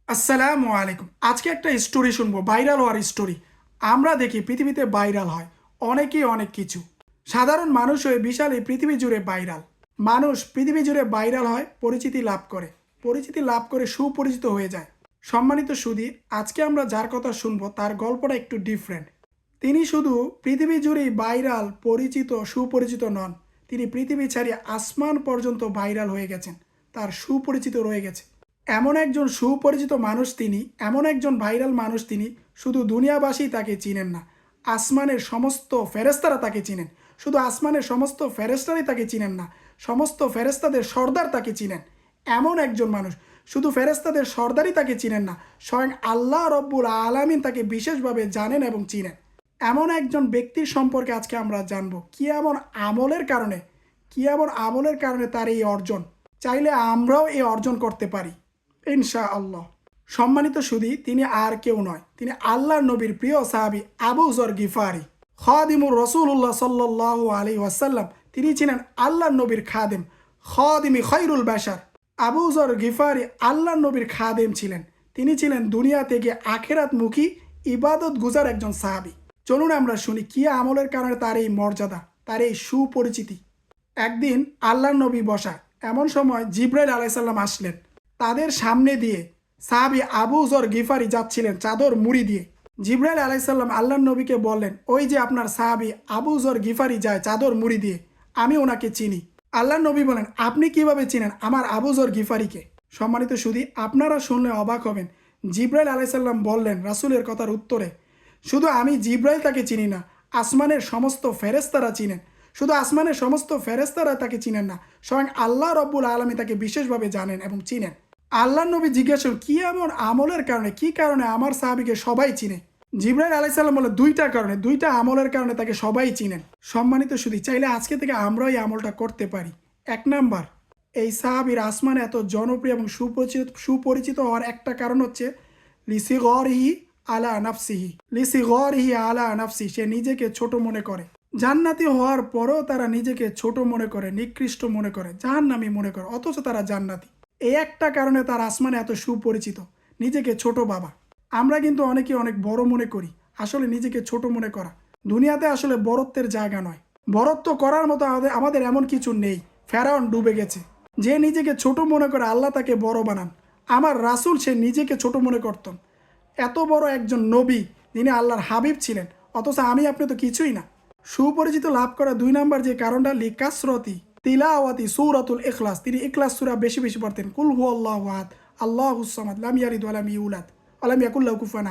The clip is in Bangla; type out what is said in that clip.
আসসালামু আলাইকুম। আজকে একটা স্টোরি শুনবো, ভাইরাল হওয়ার স্টোরি। আমরা দেখি পৃথিবীতে ভাইরাল হয় অনেকেই অনেক কিছু। সাধারণ মানুষ হয়ে বিশাল এই পৃথিবী জুড়ে ভাইরাল। মানুষ পৃথিবী জুড়ে ভাইরাল হয়, পরিচিতি লাভ করে। পরিচিতি লাভ করে সুপরিচিত হয়ে যায়। সম্মানিত সুধী, আজকে আমরা যার কথা শুনবো তার গল্পটা একটু ডিফারেন্ট। তিনি শুধু পৃথিবী জুড়েই ভাইরাল, পরিচিত, সুপরিচিত নন। তিনি পৃথিবী ছাড়িয়ে আসমান পর্যন্ত ভাইরাল হয়ে গেছেন। তার সুপরিচিত রয়ে গেছে। এমন একজন সুপরিচিত মানুষ তিনি, এমন একজন ভাইরাল মানুষ তিনি, শুধু দুনিয়াবাসী তাকে চিনেন না, আসমানের সমস্ত ফেরেশতারা তাকে চিনেন। শুধু আসমানের সমস্ত ফেরেশতারাই তাকে চিনেন না, সমস্ত ফেরেশতাদের সর্দার তাকে চিনেন। এমন একজন মানুষ, শুধু ফেরেশতাদের সর্দারই তাকে চিনেন না, স্বয়ং আল্লাহ রব্বুল আলামিন তাকে বিশেষভাবে জানেন এবং চিনেন। এমন একজন ব্যক্তির সম্পর্কে আজকে আমরা জানব। কি এমন আমলের কারণে তার এই অর্জন। চাইলে আমরাও এই অর্জন করতে পারি ইনশাআল্লাহ। সম্মানিত সুধী, তিনি আর কেউ নয়, তিনি আল্লাহর নবীর প্রিয় সাহাবী আবু যর গিফারি, খাদিমুর রাসূলুল্লাহ সাল্লাল্লাহু আলাইহি ওয়াসাল্লাম। তিনি ছিলেন আল্লাহর নবীর খাদেম, খাদিমি খায়রুল বাশার। আবু যর গিফারি আল্লাহর নবীর খাদেম ছিলেন। তিনি ছিলেন দুনিয়া থেকে আখিরাতমুখী ইবাদত গুজার একজন সাহাবী। চলুন আমরা শুনি কি আমলের কারণে তার এই মর্যাদা, তার এই সুপরিচিতি। একদিন আল্লাহর নবী বসা, এমন সময় জিবরাইল আলাইহিস সালাম আসলেন। তাদের সামনে দিয়ে সাহাবী আবু যর গিফারি যাচ্ছিলেন চাদর মুড়ি দিয়ে। জিবরাইল আলাইহিস সালাম আল্লাহর নবীকে বললেন, ওই যে আপনার সাহাবী আবু যর গিফারি যায় চাদর মুড়ি দিয়ে, আমি ওনাকে চিনি। আল্লাহর নবী বলেন, আপনি কিভাবে চিনেন আমার আবু যর গিফারিকে? সম্মানিত সুধী, আপনারা শুনলে অবাক হবেন। জিবরাইল আলাইহিস সালাম বললেন রাসূলের কথার উত্তরে, শুধু আমি জিবরাইল তাকে চিনি না, আসমানের সমস্ত ফেরেশতারা চিনেন। শুধু আসমানের সমস্ত ফেরেশতারা তাকে চিনেন না, স্বয়ং আল্লাহ রব্বুল আলামিন তাকে বিশেষভাবে জানেন এবং চিনেন। আল্লাহর নবী জিজ্ঞাসা করেন, কি এমন আমলের কারণে, কি কারণে আমার সাহাবীকে সবাই চিনে? জিবরাইল আলাইহিস সালাম বলে, দুইটা কারণে, দুইটা আমলের কারণে তাকে সবাই চিনেন। সম্মানিত সুধী, চাইলে আজকে থেকে আমরাও এই আমলটা করতে পারি। এক নাম্বার, এই সাহাবীর আসমানে এত জনপ্রিয় এবং সুপরিচিত হওয়ার একটা কারণ হচ্ছে লিসিগরিহি আলা নাফসিহি, লিসিগরিহি আলা নাফসি, সে নিজেকে ছোট মনে করে। জান্নাতি হওয়ার পরেও তারা নিজেকে ছোট মনে করে, নিকৃষ্ট মনে করে, জাহান্নামী মনে করে, অথচ তারা জান্নাতি। এই একটা কারণে তার আসমানে এত সুপরিচিত, নিজেকে ছোট বাবা। আমরা কিন্তু অনেকে অনেক বড় মনে করি, আসলে নিজেকে ছোট মনে করা। দুনিয়াতে আসলে বড়ত্বের জায়গা নয়। বড়ত্ব করার মতো আমাদের এমন কিছু নেই। ফেরাউন ডুবে গেছে, যে নিজেকে ছোট মনে করে আল্লাহ তাকে বড় বানান। আমার রাসূল সে নিজেকে ছোট মনে করতেন। এত বড় একজন নবী, যিনি আল্লাহর হাবিব ছিলেন, অথচ আমি আপনি তো কিছুই না। সুপরিচিত লাভ করা দুই নাম্বার যে কারণটা, লিকাসরতি তিলাওয়াতি সূরাতুল ইখলাস। তিনি ইখলাস সূরা বেশি বেশি পড়তেন। কুল হুয়াল্লাহু আহাদ, আল্লাহুস সামাদ, লাম ইয়ালিদ ওয়া লাম ইউলাদ ওয়া লাম ইয়াকুল লাহু কুফুয়ান